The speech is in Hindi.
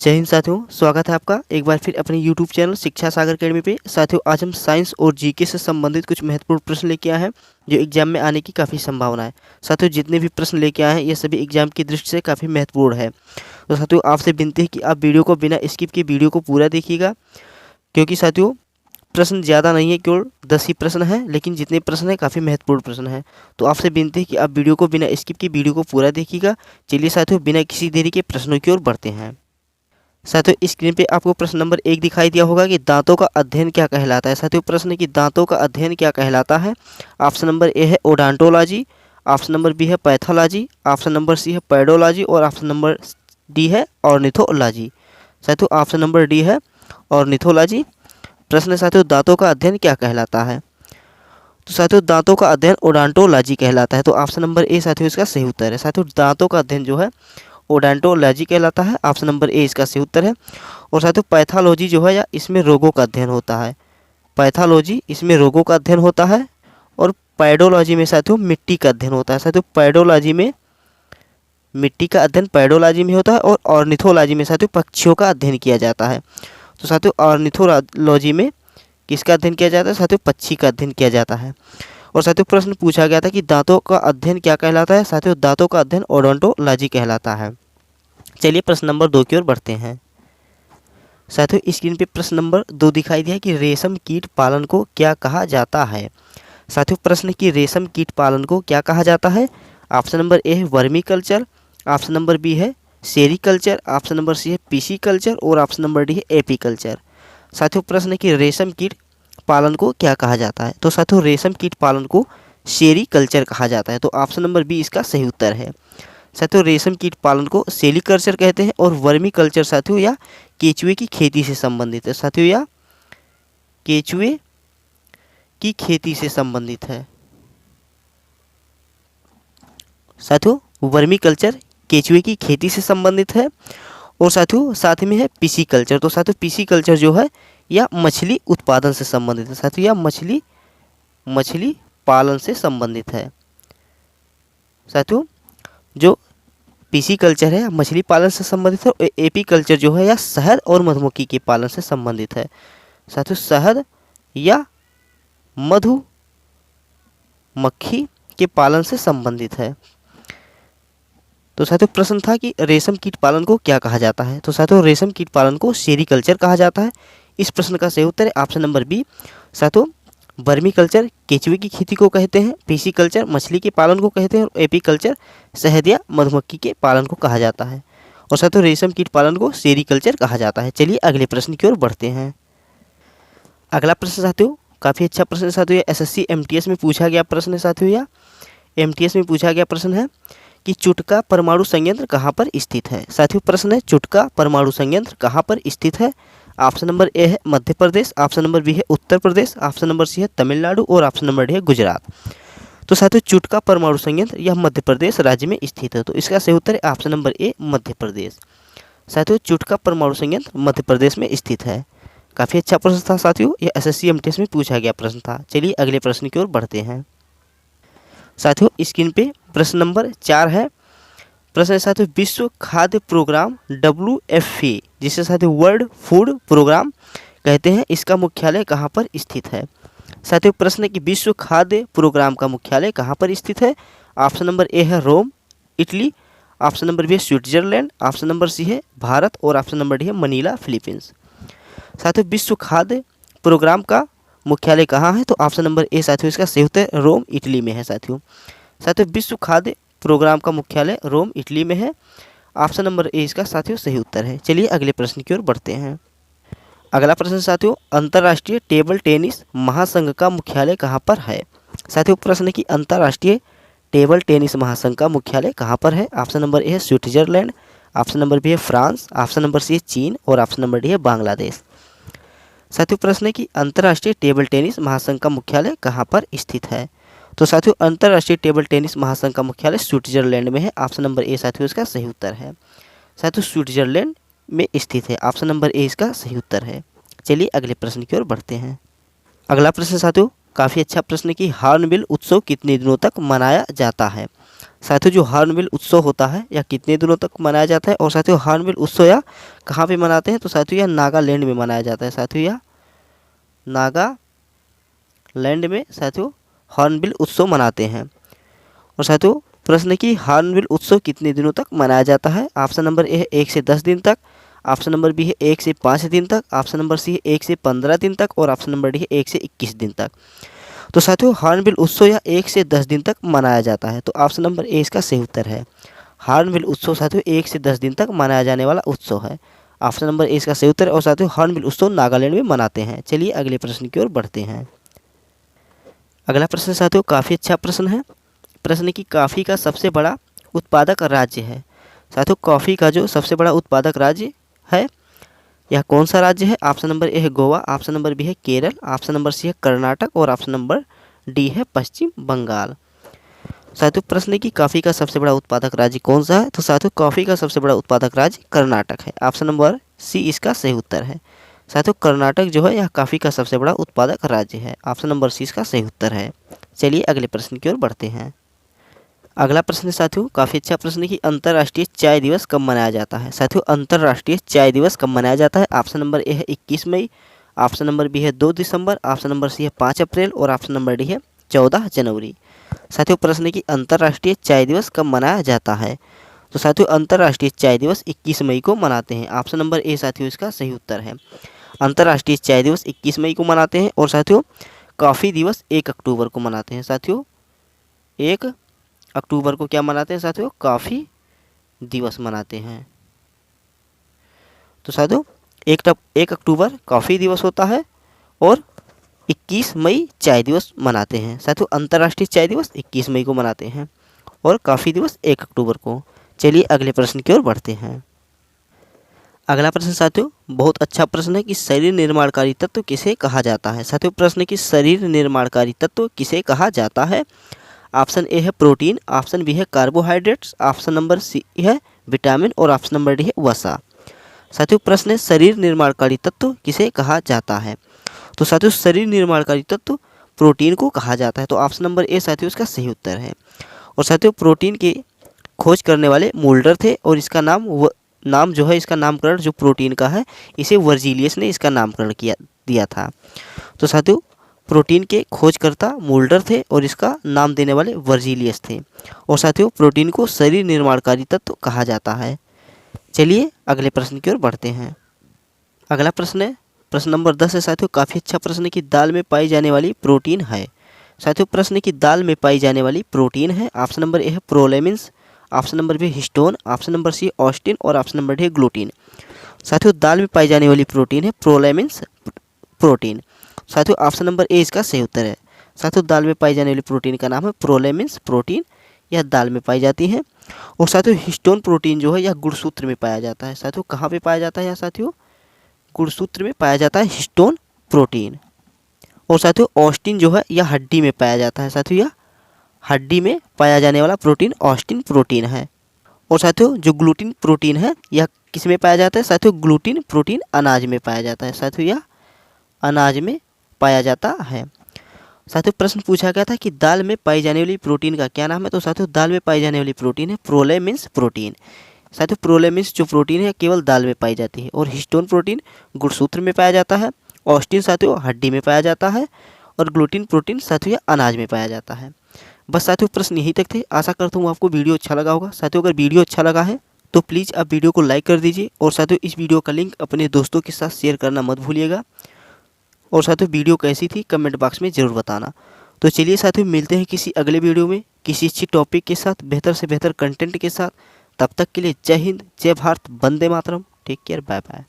जय हिंद साथियों, स्वागत है आपका एक बार फिर अपने यूट्यूब चैनल शिक्षा सागर अकेडमी पे। साथियों, आज हम साइंस और जीके से संबंधित कुछ महत्वपूर्ण प्रश्न लेके आए हैं जो एग्जाम में आने की काफ़ी संभावना है। साथियों, जितने भी प्रश्न लेके आए हैं ये सभी एग्जाम की दृष्टि से काफ़ी महत्वपूर्ण है। तो साथियों, आपसे विनती है कि आप वीडियो को बिना स्किप के वीडियो को पूरा देखिएगा, क्योंकि साथियों प्रश्न ज़्यादा नहीं है, केवल 10 ही प्रश्न हैं, लेकिन जितने प्रश्न हैं काफ़ी महत्वपूर्ण प्रश्न हैं। तो आपसे विनती है कि आप वीडियो को बिना स्किप के वीडियो को पूरा देखिएगा। चलिए साथियों, बिना किसी देरी के प्रश्नों की ओर बढ़ते हैं। साथियों, स्क्रीन पे आपको प्रश्न नंबर 1 दिखाई दिया होगा कि दांतों का अध्ययन क्या कहलाता है। साथियों, प्रश्न की दांतों का अध्ययन क्या कहलाता है। ऑप्शन नंबर ए है ओडोंटोलॉजी, ऑप्शन नंबर बी है पैथोलॉजी, ऑप्शन नंबर सी है पेडोलॉजी और ऑप्शन नंबर डी है ऑर्निथोलॉजी। साथियों, ऑप्शन नंबर डी है ऑर्निथोलॉजी। प्रश्न साथियों, दांतों का अध्ययन क्या कहलाता है। तो साथियों, दांतों का अध्ययन ओडोंटोलॉजी कहलाता है। तो ऑप्शन नंबर ए साथियों इसका सही उत्तर है। साथियों, दांतों का अध्ययन जो है ओडोंटोलॉजी कहलाता है। ऑप्शन नंबर ए इसका सही उत्तर है। और साथियों, पैथोलॉजी जो है या इसमें रोगों का अध्ययन होता है। पैथोलॉजी इसमें रोगों का अध्ययन होता है। और पेडोलॉजी में साथियों मिट्टी का अध्ययन होता है। साथियों, पेडोलॉजी में मिट्टी का अध्ययन पेडोलॉजी में होता है और ऑर्निथोलॉजी में साथियों पक्षियों का अध्ययन किया जाता है। तो साथियों, ऑर्निथोलॉजी में किसका अध्ययन किया जाता है। साथियों, पक्षी का अध्ययन किया जाता है। और साथियों, प्रश्न पूछा गया था कि दांतों का अध्ययन क्या कहलाता है। साथियों, दांतों का अध्ययन ओडोंटोलॉजी कहलाता है। चलिए प्रश्न नंबर 2 की ओर बढ़ते हैं। साथियों, स्क्रीन पे प्रश्न नंबर 2 दिखाई दिया कि रेशम कीट पालन को क्या कहा जाता है। साथियों, प्रश्न की रेशम कीट पालन को क्या कहा जाता है। ऑप्शन नंबर ए है vermiculture, option number B है सेरीकल्चर, ऑप्शन नंबर सी है पीसी कल्चर और ऑप्शन नंबर डी है एपी कल्चर। साथियों, प्रश्न की रेशम कीट पालन को क्या कहा जाता है। तो साथियों, रेशम कीट पालन को सेरीकल्चर कहा जाता है। तो ऑप्शन नंबर बी इसका सही उत्तर है। साथियों, रेशम कीट पालन को सेरीकल्चर कहते हैं और वर्मी कल्चर साथियों या केचुए की खेती से संबंधित है। साथियों, या केचुए की खेती से संबंधित है। साथियों, वर्मी कल्चर केचुए की खेती से संबंधित है। और साथियों, साथ में है पीसी कल्चर। तो साथियों, पीसी कल्चर जो है या मछली उत्पादन से संबंधित है। साथियों, या मछली पालन से संबंधित है। साथियों, जो पीसी कल्चर है मछली पालन से संबंधित है और एपी कल्चर जो है या शहद और मधुमक्खी के पालन से संबंधित है। साथियों, शहद या मधुमक्खी के पालन से संबंधित है। तो साथियों, प्रश्न था कि रेशम कीट पालन को क्या कहा जाता है। तो साथियों, रेशम कीट पालन को सेरीकल्चर कहा जाता है। इस प्रश्न का सही उत्तर है ऑप्शन नंबर बी। साथियों, वर्मी कल्चर केचुए की खेती को कहते हैं, पीसी कल्चर मछली के पालन को कहते हैं और एपी कल्चर शहद या मधुमक्खी के पालन को कहा जाता है। और साथियों, रेशम कीट पालन को सेरीकल्चर कहा जाता है। चलिए अगले प्रश्न की ओर बढ़ते हैं। अगला प्रश्न साथियों काफ़ी अच्छा प्रश्न है। साथियों, एसएससी एमटीएस में पूछा गया प्रश्न है। साथियों, या एमटीएस में पूछा गया प्रश्न है कि चुटका परमाणु संयंत्र कहाँ पर स्थित है। साथियों, प्रश्न है चुटका परमाणु संयंत्र कहाँ पर स्थित है। ऑप्शन नंबर ए है Madhya Pradesh, option number B है Uttar Pradesh, option number C है तमिलनाडु और ऑप्शन नंबर डी है गुजरात। तो साथियों, चुटका परमाणु संयंत्र यह मध्य प्रदेश राज्य में स्थित है। तो इसका सही उत्तर है ऑप्शन नंबर ए मध्य प्रदेश। साथियों, चुटका परमाणु संयंत्र मध्य प्रदेश में स्थित है। काफ़ी अच्छा प्रश्न था साथियों, यह एसएससी एमटीएस में पूछा गया प्रश्न था। चलिए अगले प्रश्न की ओर बढ़ते हैं। साथियों, स्क्रीन पे प्रश्न नंबर 4 है। प्रश्न है साथियों, विश्व खाद्य प्रोग्राम WFP जिसे साथियों वर्ल्ड फूड प्रोग्राम कहते हैं, इसका मुख्यालय कहाँ पर स्थित है। साथियों, प्रश्न है कि विश्व खाद्य प्रोग्राम का मुख्यालय कहाँ पर स्थित है। ऑप्शन नंबर ए है Rome Italy, option number B है स्विट्जरलैंड, ऑप्शन नंबर सी है भारत और ऑप्शन नंबर डी है मनीला फिलीपींस। साथियों, विश्व खाद्य प्रोग्राम का मुख्यालय कहाँ है। तो ऑप्शन नंबर ए साथियों इसका सही उत्तर रोम इटली में है। साथियों, विश्व खाद्य प्रोग्राम का मुख्यालय रोम इटली में है। ऑप्शन नंबर ए इसका साथियों सही उत्तर है। चलिए अगले प्रश्न की ओर बढ़ते हैं। अगला प्रश्न साथियों, अंतर्राष्ट्रीय टेबल टेनिस महासंघ का मुख्यालय कहाँ पर है। साथियों, प्रश्न है कि अंतर्राष्ट्रीय टेबल टेनिस महासंघ का मुख्यालय कहाँ पर है। ऑप्शन नंबर ए है स्विट्जरलैंड, ऑप्शन नंबर बी है फ्रांस, ऑप्शन नंबर सी है चीन और ऑप्शन नंबर डी है बांग्लादेश। साथियों, प्रश्न है कि अंतर्राष्ट्रीय टेबल टेनिस महासंघ का मुख्यालय कहाँ पर स्थित है। तो साथियों, अंतर्राष्ट्रीय टेबल टेनिस महासंघ का मुख्यालय स्विट्जरलैंड में है। ऑप्शन नंबर ए साथियों इसका सही उत्तर है। साथियों, स्विट्जरलैंड में स्थित है। ऑप्शन नंबर ए इसका सही उत्तर है। चलिए अगले प्रश्न की ओर बढ़ते हैं। अगला प्रश्न साथियों काफ़ी अच्छा प्रश्न कि हॉर्नबिल उत्सव कितने दिनों तक मनाया जाता है। साथियों जो हॉर्नबिल उत्सव होता है यह कितने दिनों तक मनाया जाता है, और साथियों हॉर्नबिल उत्सव यह कहाँ पे मनाते हैं, तो साथियों यह नागालैंड में मनाया जाता है। साथियों यह नागालैंड में साथियों हॉर्नबिल उत्सव मनाते हैं। और साथियों प्रश्न की हॉर्नबिल उत्सव कितने दिनों तक मनाया जाता है। ऑप्शन नंबर ए है 1 से 10 दिन तक, ऑप्शन नंबर बी है 1 से 5 दिन तक, ऑप्शन नंबर सी है 1 से 15 दिन तक, और ऑप्शन नंबर डी है 1 से 21 दिन तक। तो साथियों हॉर्नबिल उत्सव यह 1 से 10 दिन तक मनाया जाता है। तो ऑप्शन नंबर ए इसका सही उत्तर है। हॉर्नबिल उत्सव साथियों 1 से 10 दिन तक मनाया जाने वाला उत्सव है। ऑप्शन नंबर ए इसका सही उत्तर है। और साथियों हॉर्नबिल उत्सव नागालैंड में मनाते हैं। चलिए अगले प्रश्न की ओर बढ़ते हैं। अगला प्रश्न साथियों काफ़ी अच्छा प्रश्न है। प्रश्न की कॉफ़ी का सबसे बड़ा उत्पादक राज्य है। साथियों कॉफ़ी का जो सबसे बड़ा उत्पादक राज्य है यह कौन सा राज्य है। ऑप्शन नंबर ए है गोवा, ऑप्शन नंबर बी है केरल, ऑप्शन नंबर सी है कर्नाटक, और ऑप्शन नंबर डी है पश्चिम बंगाल। साथियों प्रश्न की कॉफ़ी का सबसे बड़ा उत्पादक राज्य कौन सा है। तो साथियों कॉफ़ी का सबसे बड़ा उत्पादक राज्य कर्नाटक है। ऑप्शन नंबर सी इसका सही उत्तर है। साथियों कर्नाटक जो है यह कॉफ़ी का सबसे बड़ा उत्पादक राज्य है। ऑप्शन नंबर सी इसका सही उत्तर है। चलिए अगले प्रश्न की ओर बढ़ते हैं। अगला प्रश्न साथियों काफ़ी अच्छा प्रश्न है कि अंतर्राष्ट्रीय चाय दिवस कब मनाया जाता है। साथियों अंतर्राष्ट्रीय चाय दिवस कब मनाया जाता है। ऑप्शन नंबर ए है 21 मई, ऑप्शन नंबर बी है 2 दिसंबर, ऑप्शन नंबर सी है 5 अप्रैल, और ऑप्शन नंबर डी है 14 जनवरी। साथियों प्रश्न है कि अंतर्राष्ट्रीय चाय दिवस कब मनाया जाता है। तो साथियों अंतर्राष्ट्रीय चाय दिवस 21 मई को मनाते हैं। ऑप्शन नंबर ए साथियों इसका सही उत्तर है। अंतर्राष्ट्रीय चाय दिवस 21 मई को मनाते हैं। और साथियों कॉफ़ी दिवस 1 अक्टूबर को मनाते हैं। साथियों 1 अक्टूबर को क्या मनाते हैं साथियों, कॉफ़ी दिवस मनाते हैं। तो साथियों 1 अक्टूबर कॉफ़ी दिवस होता है और 21 मई चाय दिवस मनाते हैं। साथियों अंतर्राष्ट्रीय चाय दिवस 21 मई को मनाते हैं और कॉफ़ी दिवस 1 अक्टूबर को। चलिए अगले प्रश्न की ओर बढ़ते हैं। अगला प्रश्न साथियों बहुत अच्छा प्रश्न है कि शरीर निर्माणकारी तत्व किसे कहा जाता है। साथियों प्रश्न की शरीर निर्माणकारी तत्व किसे कहा जाता है। ऑप्शन ए है प्रोटीन, ऑप्शन बी है कार्बोहाइड्रेट्स, ऑप्शन नंबर सी है विटामिन, और ऑप्शन नंबर डी है वसा। साथियों प्रश्न है शरीर निर्माणकारी तत्व किसे कहा जाता है। तो साथियों शरीर निर्माणकारी तत्व प्रोटीन को कहा जाता है। तो ऑप्शन नंबर ए साथियों इसका सही उत्तर है। और साथियों प्रोटीन की खोज करने वाले मोल्डर थे और इसका नाम जो है इसका नामकरण जो प्रोटीन का है इसे वर्जीलियस ने इसका नामकरण दिया था। तो साथियों प्रोटीन के खोजकर्ता मोल्डर थे और इसका नाम देने वाले वर्जीलियस थे। और साथियों प्रोटीन को शरीर निर्माणकारी तत्व कहा जाता है। चलिए अगले प्रश्न की ओर बढ़ते हैं। अगला प्रश्न है प्रश्न नंबर 10 है साथियों काफ़ी अच्छा प्रश्न है कि दाल में पाई जाने वाली प्रोटीन है। साथियों प्रश्न की दाल में पाई जाने वाली प्रोटीन है। ऑप्शन नंबर ए है prolamins, option number B histone, option number C ऑस्टिन, और ऑप्शन नंबर डी है ग्लूटीन। साथियों दाल में पाई जाने वाली प्रोटीन है प्रोलेमिन्स प्रोटीन। साथियों ऑप्शन नंबर ए इसका सही उत्तर है। साथियों दाल में पाई जाने वाली प्रोटीन का नाम है प्रोलेमिन्स प्रोटीन, यह दाल में पाई जाती है। और साथियों हिस्टोन प्रोटीन जो है यह गुणसूत्र में पाया जाता है। साथियों कहाँ पे पाया जाता है यह साथियों, गुणसूत्र में पाया जाता है हिस्टोन प्रोटीन। और साथियों ऑस्टिन जो है यह हड्डी में पाया जाता है। साथियों यह हड्डी में पाया जाने वाला प्रोटीन ऑस्टिन प्रोटीन है। और साथियों जो ग्लूटीन प्रोटीन है यह किस में पाया जाता है। साथियों ग्लूटीन प्रोटीन अनाज में पाया जाता है। साथियों यह अनाज में पाया जाता है। साथियों प्रश्न पूछा गया था कि दाल में पाई जाने वाली प्रोटीन का क्या नाम है। तो साथियों दाल में पाई जाने वाली प्रोटीन है प्रोलेमिन्स प्रोटीन। साथियों प्रोलेमिन्स जो प्रोटीन है केवल दाल में पाई जाती है। और हिस्टोन प्रोटीन गुणसूत्र में पाया जाता है, ऑस्टिन साथियों हड्डी में पाया जाता है, और ग्लूटीन प्रोटीन साथियों अनाज में पाया जाता है। बस साथियों प्रश्न यहीं तक थे। आशा करता हूँ आपको वीडियो अच्छा लगा होगा। साथियों अगर वीडियो अच्छा लगा है तो प्लीज़ आप वीडियो को लाइक कर दीजिए। और साथियों इस वीडियो का लिंक अपने दोस्तों के साथ शेयर करना मत भूलिएगा। और साथियों वीडियो कैसी थी कमेंट बॉक्स में ज़रूर बताना। तो चलिए साथियों मिलते हैं किसी अगले वीडियो में किसी अच्छी टॉपिक के साथ, बेहतर से बेहतर कंटेंट के साथ। तब तक के लिए जय हिंद, जय भारत, वंदे मातरम। Take care, bye bye.